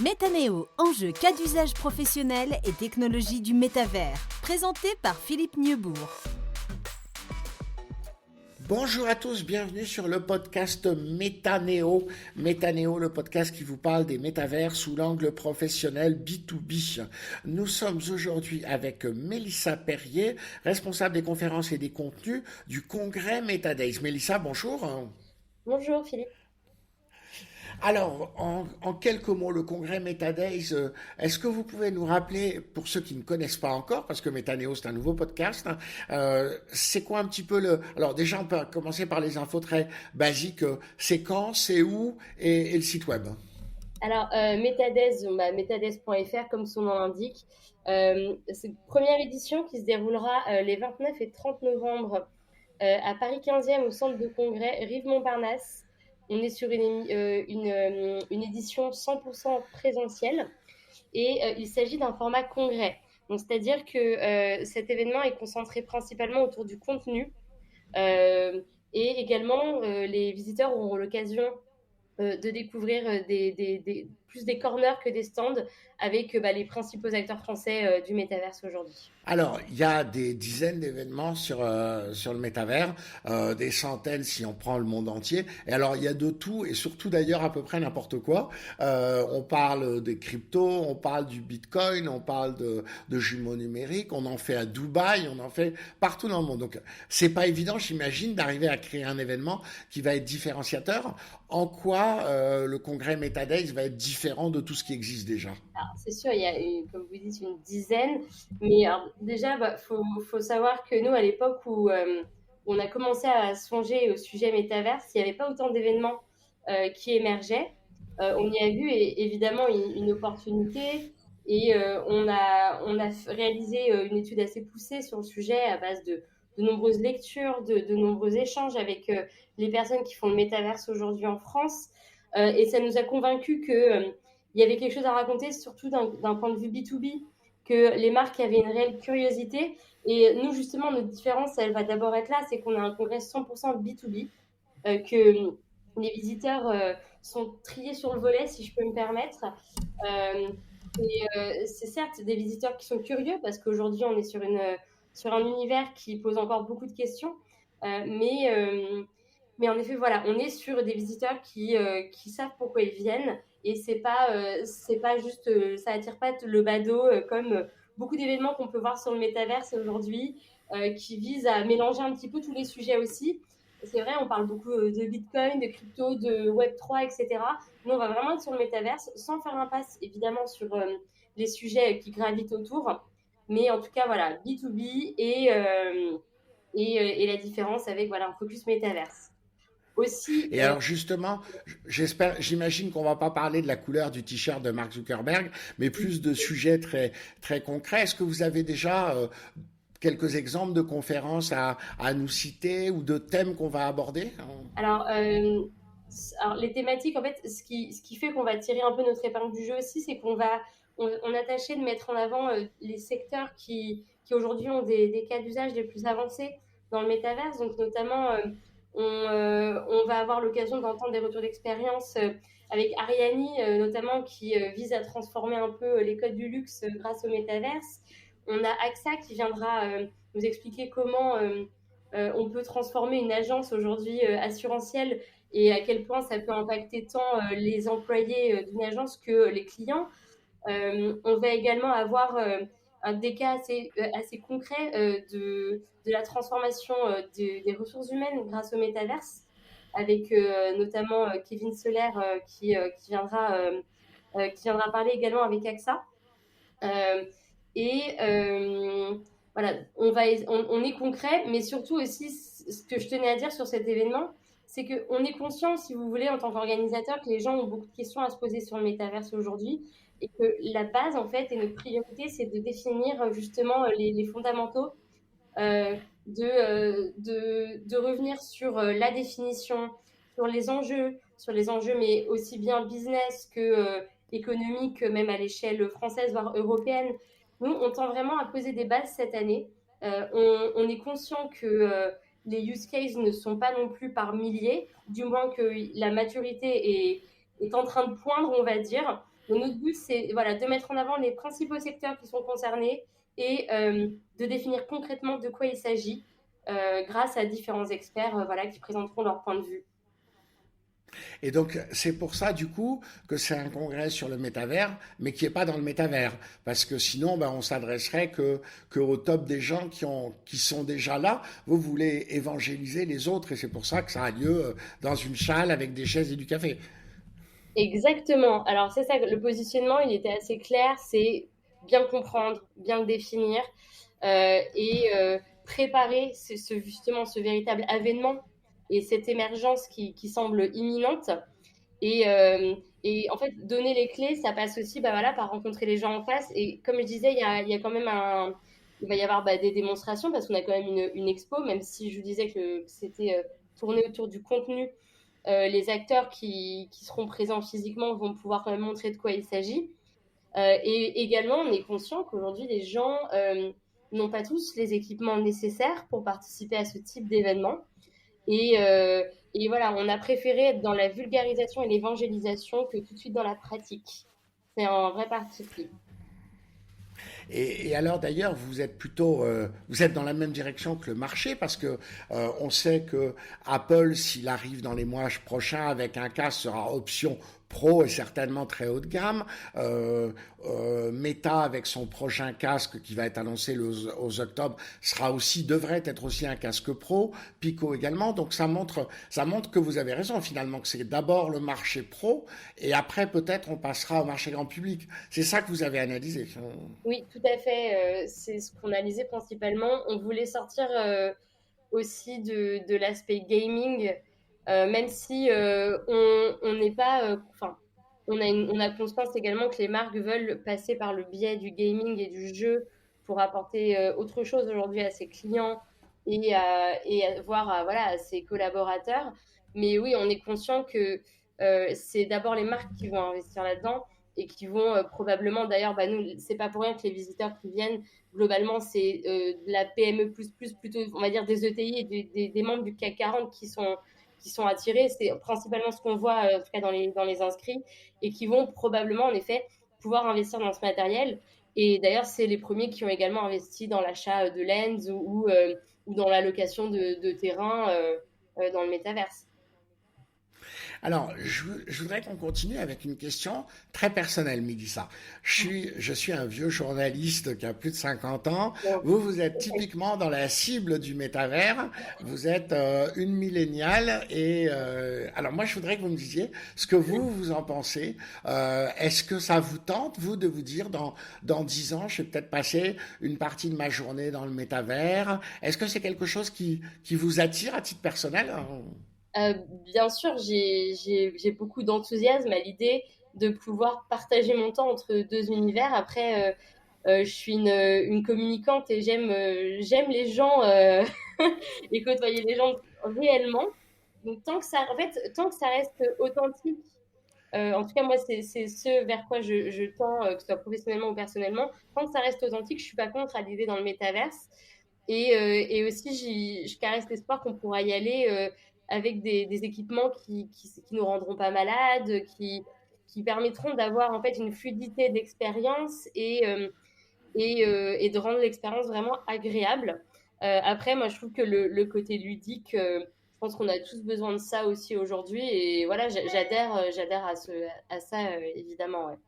Métanéo, enjeux, cas d'usage professionnel et technologies du métavers. Présenté par Philippe Neubourg. Bonjour à tous, bienvenue sur le podcast Métanéo. Métanéo, le podcast qui vous parle des métavers sous l'angle professionnel B2B. Nous sommes aujourd'hui avec Mélissa Perrier, responsable des conférences et des contenus du congrès MetaDays. Mélissa, bonjour. Bonjour Philippe. Alors, en quelques mots, le congrès MetaDays, est-ce que vous pouvez nous rappeler, pour ceux qui ne connaissent pas encore, parce que Métanéo, c'est un nouveau podcast, c'est quoi un petit peu le... Alors déjà, on peut commencer par les infos très basiques. C'est quand, c'est où et le site web. Alors, MetaDays, metadays.fr, comme son nom l'indique, c'est une première édition qui se déroulera les 29 et 30 novembre à Paris 15e au centre de congrès Rive-Montparnasse. On est sur une édition 100% présentielle et il s'agit d'un format congrès. Donc, c'est-à-dire que cet événement est concentré principalement autour du contenu et également les visiteurs auront l'occasion de découvrir plus des corners que des stands avec les principaux acteurs français du métaverse aujourd'hui. Alors, il y a des dizaines d'événements sur le métavers, des centaines si on prend le monde entier. Et alors, il y a de tout et surtout d'ailleurs à peu près n'importe quoi. On parle des cryptos, on parle du Bitcoin, on parle de jumeaux numériques, on en fait à Dubaï, on en fait partout dans le monde. Donc, c'est pas évident, j'imagine, d'arriver à créer un événement qui va être différenciateur. En quoi le congrès MetaDays va être différent de tout ce qui existe déjà? Alors, c'est sûr, il y a, comme vous dites, une dizaine. Mais alors, déjà, faut savoir que nous, à l'époque où on a commencé à songer au sujet métaverse, il n'y avait pas autant d'événements qui émergeaient. On y a vu évidemment une opportunité et on a réalisé une étude assez poussée sur le sujet à base de nombreuses lectures, de nombreux échanges avec les personnes qui font le métaverse aujourd'hui en France. Et ça nous a convaincus que il y avait quelque chose à raconter, surtout d'un point de vue B2B, que les marques avaient une réelle curiosité. Et nous, justement, notre différence, elle va d'abord être là, c'est qu'on a un congrès 100% B2B, que les visiteurs sont triés sur le volet, si je peux me permettre. C'est certes des visiteurs qui sont curieux, parce qu'aujourd'hui, on est sur un univers qui pose encore beaucoup de questions. Mais en effet, voilà, on est sur des visiteurs qui savent pourquoi ils viennent et c'est pas juste, ça attire pas le badaud comme beaucoup d'événements qu'on peut voir sur le métaverse aujourd'hui qui visent à mélanger un petit peu tous les sujets aussi. C'est vrai, on parle beaucoup de Bitcoin, de crypto, de Web3, etc. Nous, on va vraiment être sur le métaverse sans faire l'impasse évidemment sur les sujets qui gravitent autour. Mais en tout cas, voilà, B2B et la différence avec voilà, un focus métaverse. Aussi, Et alors justement, j'imagine qu'on va pas parler de la couleur du t-shirt de Mark Zuckerberg, mais plus de sujets très très concrets. Est-ce que vous avez déjà quelques exemples de conférences à nous citer ou de thèmes qu'on va aborder? alors, les thématiques, en fait, ce qui fait qu'on va tirer un peu notre épingle du jeu aussi, c'est on a tâché de mettre en avant les secteurs qui aujourd'hui ont des cas d'usage les plus avancés dans le métaverse. Donc, notamment, on va avoir l'occasion d'entendre des retours d'expérience avec Ariani, notamment, qui vise à transformer un peu les codes du luxe grâce au métaverse. On a AXA qui viendra nous expliquer comment on peut transformer une agence aujourd'hui assurantielle et à quel point ça peut impacter tant les employés d'une agence que les clients. On va également avoir des cas assez concrets de la transformation des ressources humaines grâce au métaverse, avec notamment Kevin Soler qui viendra parler également avec AXA. Voilà, on est concret, mais surtout aussi, ce que je tenais à dire sur cet événement, c'est qu'on est conscient, si vous voulez, en tant qu'organisateur, que les gens ont beaucoup de questions à se poser sur le métaverse aujourd'hui et que la base, en fait, et notre priorité, c'est de définir justement les fondamentaux, de revenir sur la définition, sur les enjeux, mais aussi bien business que économique, même à l'échelle française, voire européenne. Nous, on tend vraiment à poser des bases cette année. On est conscient que les use cases ne sont pas non plus par milliers, du moins que la maturité est en train de poindre, on va dire. Donc, notre but, c'est voilà, de mettre en avant les principaux secteurs qui sont concernés et de définir concrètement de quoi il s'agit grâce à différents experts voilà, qui présenteront leur point de vue. Et donc, c'est pour ça, du coup, que c'est un congrès sur le métavers, mais qui n'est pas dans le métavers. Parce que sinon, ben, on s'adresserait que au top des gens qui sont déjà là. Vous voulez évangéliser les autres, et c'est pour ça que ça a lieu dans une salle avec des chaises et du café. Exactement. Alors, c'est ça, le positionnement, il était assez clair, c'est bien comprendre, bien le définir et préparer justement ce véritable avènement et cette émergence qui semble imminente. Et, euh, et en fait, donner les clés, ça passe aussi bah, voilà, par rencontrer les gens en face. Et comme je disais, il y a quand même il va y avoir bah, des démonstrations parce qu'on a quand même une expo, même si je vous disais que c'était tourné autour du contenu. Les acteurs qui seront présents physiquement vont pouvoir quand même montrer de quoi il s'agit. Et également, on est conscient qu'aujourd'hui, les gens n'ont pas tous les équipements nécessaires pour participer à ce type d'événement. Et, euh, et voilà, on a préféré être dans la vulgarisation et l'évangélisation que tout de suite dans la pratique. C'est un vrai parti pris. Et alors d'ailleurs, vous êtes dans la même direction que le marché parce que on sait que Apple, s'il arrive dans les mois prochains avec un casque, sera option Pro et certainement très haut de gamme. Meta avec son prochain casque qui va être annoncé aux octobre devrait être aussi un casque Pro. Pico également. Donc ça montre que vous avez raison finalement que c'est d'abord le marché pro et après peut-être on passera au marché grand public. C'est ça que vous avez analysé. Oui, tout à fait. C'est ce qu'on analysait principalement. On voulait sortir aussi de l'aspect gaming, même si on n'est pas, enfin, on a conscience également que les marques veulent passer par le biais du gaming et du jeu pour apporter autre chose aujourd'hui à ses clients et voir voilà, à ses collaborateurs. Mais oui, on est conscient que c'est d'abord les marques qui vont investir là-dedans et qui vont probablement, d'ailleurs, bah, nous, c'est pas pour rien que les visiteurs qui viennent, globalement, c'est de la PME++, plutôt, on va dire, des ETI et des membres du CAC 40 qui sont attirés. C'est principalement ce qu'on voit, en tout cas dans les inscrits, et qui vont probablement, en effet, pouvoir investir dans ce matériel. Et d'ailleurs, c'est les premiers qui ont également investi dans l'achat de lens ou dans la location de terrain dans le métaverse. Alors, je voudrais qu'on continue avec une question très personnelle, Mélissa. Je suis un vieux journaliste qui a plus de 50 ans. Vous êtes typiquement dans la cible du métavers. Vous êtes une milléniale. Et alors, moi, je voudrais que vous me disiez ce que vous en pensez. Est-ce que ça vous tente, vous, de vous dire dans 10 ans, je vais peut-être passer une partie de ma journée dans le métavers? Est-ce que c'est quelque chose qui vous attire à titre personnel? Euh, Bien sûr, j'ai beaucoup d'enthousiasme à l'idée de pouvoir partager mon temps entre deux univers. Après, je suis une communicante et j'aime les gens et côtoyer les gens réellement. Donc, tant que ça reste authentique, en tout cas, moi, c'est ce vers quoi je tends, que ce soit professionnellement ou personnellement. Tant que ça reste authentique, je suis pas contre à l'idée dans le métaverse. Et aussi, je caresse l'espoir qu'on pourra y aller avec des équipements qui nous rendront pas malades, qui permettront d'avoir en fait une fluidité d'expérience et de rendre l'expérience vraiment agréable. Après, moi, je trouve que le côté ludique, je pense qu'on a tous besoin de ça aussi aujourd'hui. Et voilà, j'adhère à ça, évidemment. Ouais.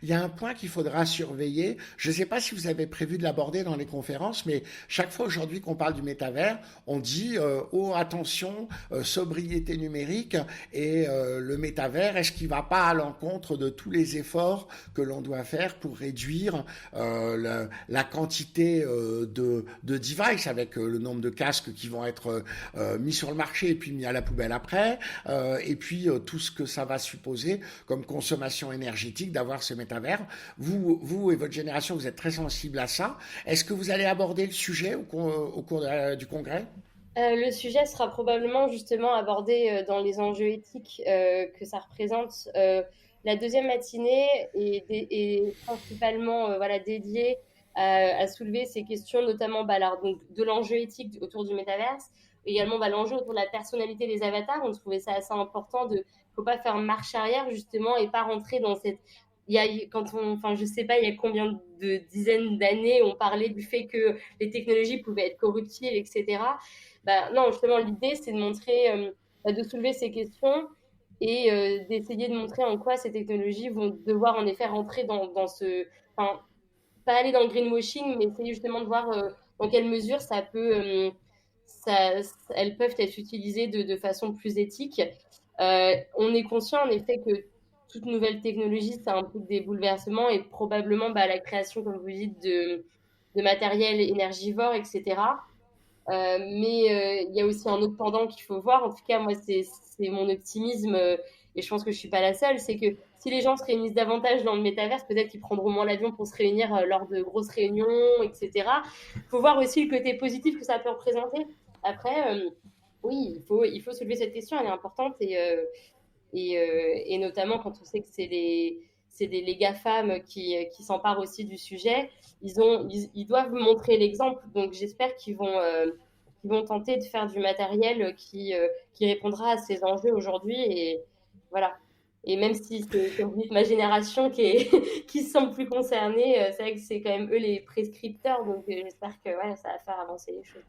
Il y a un point qu'il faudra surveiller. Je ne sais pas si vous avez prévu de l'aborder dans les conférences, mais chaque fois aujourd'hui qu'on parle du métavers, on dit oh attention, sobriété numérique et le métavers, est-ce qu'il ne va pas à l'encontre de tous les efforts que l'on doit faire pour réduire la quantité de devices avec le nombre de casques qui vont être mis sur le marché et puis mis à la poubelle après, et puis tout ce que ça va supposer comme consommation énergétique d'avoir ce métavers. Vous et votre génération, vous êtes très sensibles à ça. Est-ce que vous allez aborder le sujet au cours du congrès? Le sujet sera probablement justement abordé dans les enjeux éthiques que ça représente. La deuxième matinée est principalement voilà, dédiée à soulever ces questions, notamment bah, alors, donc, de l'enjeu éthique autour du métaverse, également l'enjeu autour de la personnalité des avatars. On trouvait ça assez important de faut pas faire marche arrière justement et pas rentrer dans cette je sais pas, il y a combien de dizaines d'années on parlait du fait que les technologies pouvaient être corruptibles, etc. Non, justement, l'idée, c'est de montrer, de soulever ces questions et d'essayer de montrer en quoi ces technologies vont devoir en effet rentrer dans ce, enfin, pas aller dans le greenwashing, mais essayer justement de voir dans quelle mesure elles peuvent être utilisées de façon plus éthique. On est conscient en effet que toute nouvelle technologie, ça implique des bouleversements et probablement la création, comme vous dites, de matériel énergivore, etc. Mais il y a aussi un autre pendant qu'il faut voir. En tout cas, moi, c'est mon optimisme, et je pense que je suis pas la seule. C'est que si les gens se réunissent davantage dans le métaverse, peut-être qu'ils prendront moins l'avion pour se réunir lors de grosses réunions, etc. Il faut voir aussi le côté positif que ça peut représenter. Après, oui, il faut soulever cette question, elle est importante et notamment quand on sait que c'est les GAFAM qui s'emparent aussi du sujet, ils doivent montrer l'exemple. Donc j'espère qu'ils vont tenter de faire du matériel qui répondra à ces enjeux aujourd'hui. Et voilà. Et même si c'est, comme vous dites, ma génération qui se sent plus concernée, c'est vrai que c'est quand même eux les prescripteurs. Donc j'espère que ça va faire avancer les choses.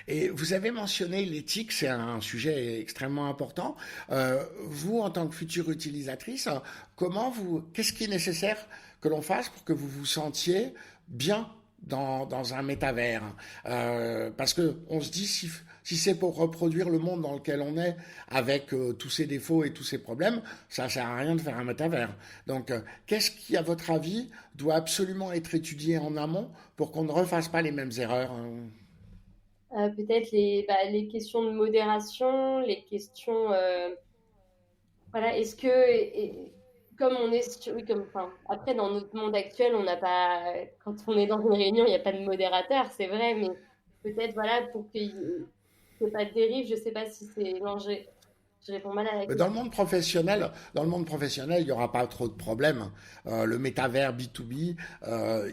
Et vous avez mentionné l'éthique, c'est un sujet extrêmement important. Vous, en tant que future utilisatrice, qu'est-ce qui est nécessaire que l'on fasse pour que vous vous sentiez bien dans un métavers? Parce que on se dit, si c'est pour reproduire le monde dans lequel on est, avec tous ses défauts et tous ses problèmes, ça sert à rien de faire un métavers. Donc, qu'est-ce qui, à votre avis, doit absolument être étudié en amont pour qu'on ne refasse pas les mêmes erreurs? Peut-être les questions de modération, les questions. Voilà, est-ce que. Comme on est. Oui, après, dans notre monde actuel, on n'a pas. Quand on est dans une réunion, il n'y a pas de modérateur, c'est vrai, mais peut-être, voilà, pour qu'il n'y ait pas de dérive, je ne sais pas si c'est. Non, je réponds mal à la question. Dans le monde professionnel, il n'y aura pas trop de problèmes. Le métavers B2B,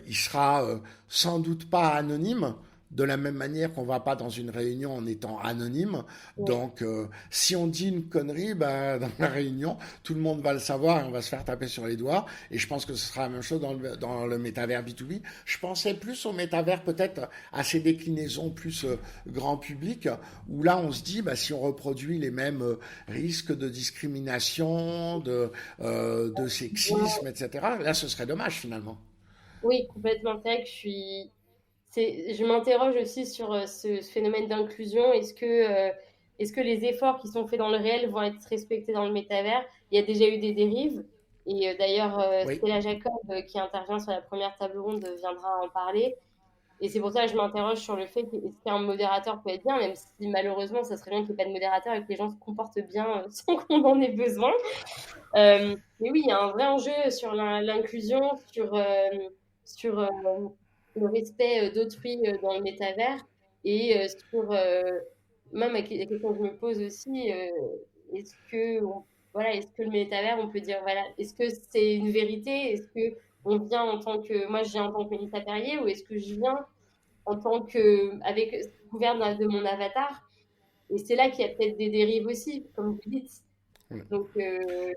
il sera sans doute pas anonyme, de la même manière qu'on va pas dans une réunion en étant anonyme. Oui, Donc, si on dit une connerie, dans la réunion, tout le monde va le savoir et on va se faire taper sur les doigts. Et je pense que ce sera la même chose dans le métavers B2B. Je pensais plus au métavers peut-être à ses déclinaisons plus grand public, où là on se dit, si on reproduit les mêmes risques de discrimination, de sexisme, etc., là ce serait dommage finalement. oui, complètement. C'est vrai que je m'interroge aussi sur ce phénomène d'inclusion. Est-ce que les efforts qui sont faits dans le réel vont être respectés dans le métavers? Il y a déjà eu des dérives. Et d'ailleurs, Oui. Stella Jacob, qui intervient sur la première table ronde, viendra en parler. Et c'est pour ça que je m'interroge sur le fait est-ce qu'un modérateur peut être bien, même si malheureusement, ça serait bien qu'il n'y ait pas de modérateur et que les gens se comportent bien sans qu'on en ait besoin. Mais oui, il y a un vrai enjeu sur l'inclusion, sur le respect d'autrui dans le métavers et sur même la question que je me pose aussi, est-ce que est-ce que le métavers, on peut dire voilà, est-ce que c'est une vérité? Est-ce que on vient en tant que moi je viens en tant que Mélissa Perrier ou est-ce que je viens en tant que avec couvert de mon avatar? Et c'est là qu'il y a peut-être des dérives aussi, comme vous dites. Donc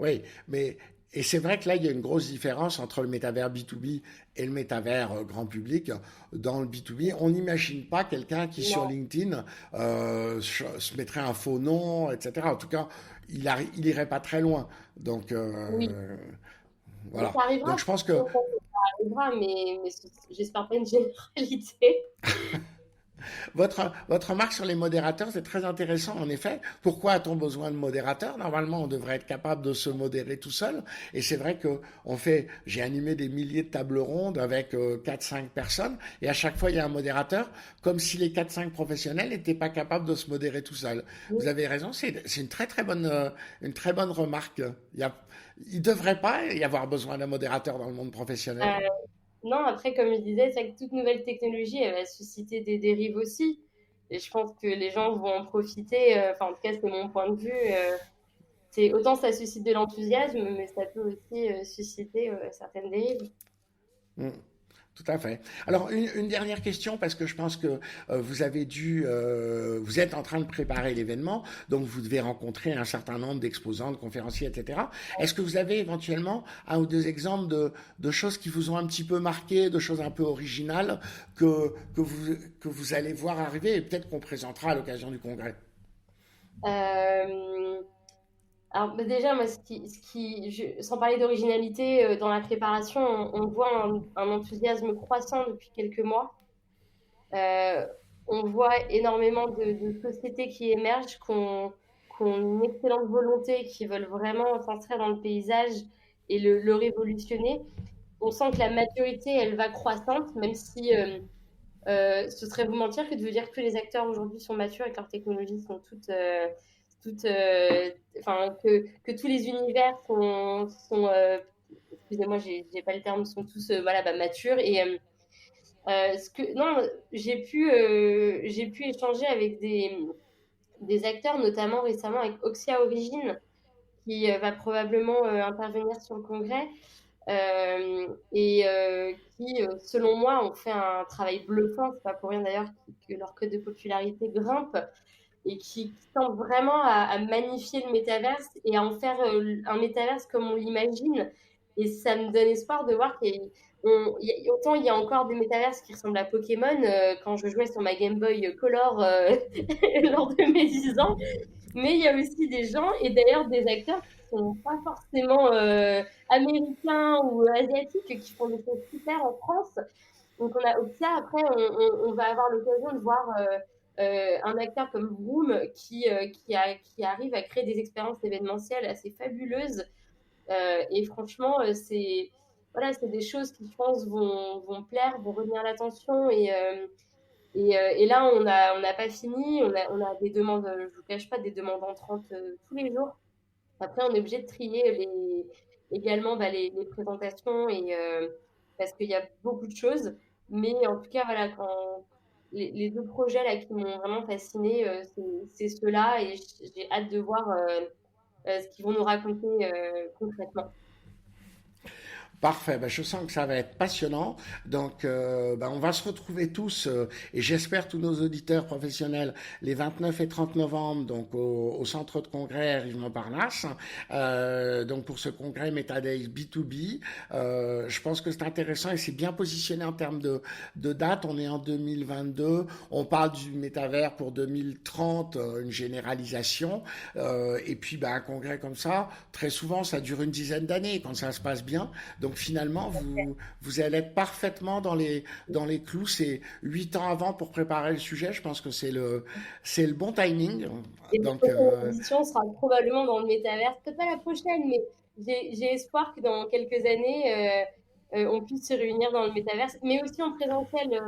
Oui, mais et c'est vrai que là, il y a une grosse différence entre le métavers B2B et le métavers grand public. Dans le B2B, on n'imagine pas quelqu'un qui sur non, LinkedIn se mettrait un faux nom, etc. En tout cas, il irait pas très loin. Donc oui. Mais voilà. ça arrivera, Donc je pense ça que arrivera, mais j'espère pas une généralité. votre remarque sur les modérateurs, c'est très intéressant en effet. Pourquoi a-t-on besoin de modérateurs? Normalement, on devrait être capable de se modérer tout seul. Et c'est vrai que j'ai animé des milliers de tables rondes avec 4-5 personnes. Et à chaque fois, il y a un modérateur, comme si les 4-5 professionnels n'étaient pas capables de se modérer tout seuls. Vous avez raison, c'est une très bonne remarque. Il devrait pas y avoir besoin d'un modérateur dans le monde professionnel. Euh, non, après, comme je disais, c'est vrai que toute nouvelle technologie, elle va susciter des dérives aussi. Et je pense que les gens vont en profiter. Enfin, en tout cas, c'est mon point de vue. C'est autant ça suscite de l'enthousiasme, mais ça peut aussi susciter certaines dérives. Mm. Tout à fait. Alors, une dernière question, parce que je pense que vous êtes en train de préparer l'événement, donc vous devez rencontrer un certain nombre d'exposants, de conférenciers, etc. Est-ce que vous avez éventuellement un ou deux exemples de choses qui vous ont un petit peu marqué, de choses un peu originales que vous allez voir arriver et peut-être qu'on présentera à l'occasion du congrès? Euh, Alors déjà, moi, sans parler d'originalité, dans la préparation, on voit un enthousiasme croissant depuis quelques mois. Euh, on voit énormément de sociétés qui émergent, qui ont une excellente volonté, qui veulent vraiment s'inscrire dans le paysage et le révolutionner. On sent que la maturité, elle va croissante, même si ce serait vous mentir que de vous dire que tous les acteurs aujourd'hui sont matures et que leurs technologies sont toutes enfin, que tous les univers excusez-moi, j'ai pas le terme, sont tous voilà, matures. Et non, j'ai pu échanger avec des acteurs, notamment récemment avec Oxia Origin, qui va probablement intervenir sur le congrès. Qui, selon moi, ont fait un travail bluffant. C'est pas pour rien d'ailleurs que leur code de popularité grimpe et qui tentent vraiment à magnifier le métaverse et à en faire un métaverse comme on l'imagine. Et ça me donne espoir de voir autant il y a encore des métaverses qui ressemblent à Pokémon quand je jouais sur ma Game Boy Color lors de mes 10 ans, mais il y a aussi des gens et d'ailleurs des acteurs qui sont pas forcément américains ou asiatiques qui font des choses super en France. Donc on a Oxia, après on va avoir l'occasion de voir un acteur comme Vroom qui arrive à créer des expériences événementielles assez fabuleuses. Et franchement, c'est des choses qui, je pense, vont plaire, vont retenir l'attention. Et là, on n'a pas fini. On a des demandes, je ne vous cache pas, des demandes entrantes tous les jours. Après, on est obligé de trier également les présentations parce qu'il y a beaucoup de choses. Mais en tout cas, voilà, les deux projets là, qui m'ont vraiment fascinée, c'est ceux-là. Et j'ai hâte de voir ce qu'ils vont nous raconter concrètement. Parfait, ben, je sens que ça va être passionnant. Donc, ben, on va se retrouver tous, et j'espère tous nos auditeurs professionnels, les 29 et 30 novembre, donc au centre de congrès Rive Montparnasse. Donc, pour ce congrès MetaDays B2B, je pense que c'est intéressant et c'est bien positionné en termes de date. On est en 2022, on parle du métavers pour 2030, une généralisation. Et puis, ben, un congrès comme ça, très souvent, ça dure une dizaine d'années quand ça se passe bien. Donc finalement, vous allez être parfaitement dans les clous. C'est 8 ans avant pour préparer le sujet. Je pense que c'est le bon timing. Et Donc, notre édition sera probablement dans le métavers. Peut-être pas la prochaine, mais j'ai espoir que dans quelques années, on puisse se réunir dans le métavers, mais aussi en présentiel.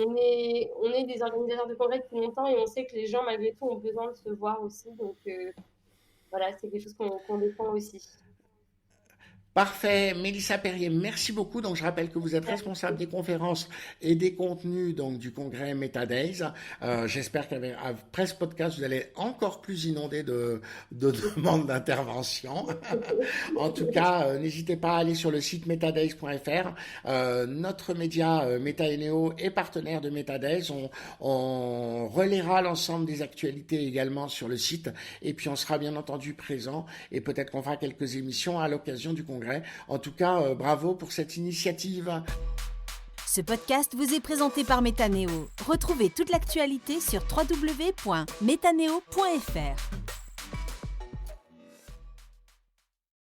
On est des organisateurs de congrès depuis longtemps et on sait que les gens, malgré tout, ont besoin de se voir aussi. Donc voilà, c'est quelque chose qu'on défend aussi. parfait. Mélissa Perrier, merci beaucoup. Donc, je rappelle que vous êtes responsable des conférences et des contenus donc, du congrès MetaDays. J'espère qu'après ce podcast, vous allez encore plus inonder de demandes d'intervention. En tout cas, n'hésitez pas à aller sur le site metadays.fr. Notre média Meta&Neo est partenaire de MetaDays. On relaiera l'ensemble des actualités également sur le site. Et puis, on sera bien entendu présent et peut-être qu'on fera quelques émissions à l'occasion du congrès. En tout cas, bravo pour cette initiative. Ce podcast vous est présenté par Meta&Neo. Retrouvez toute l'actualité sur www.metaneo.fr.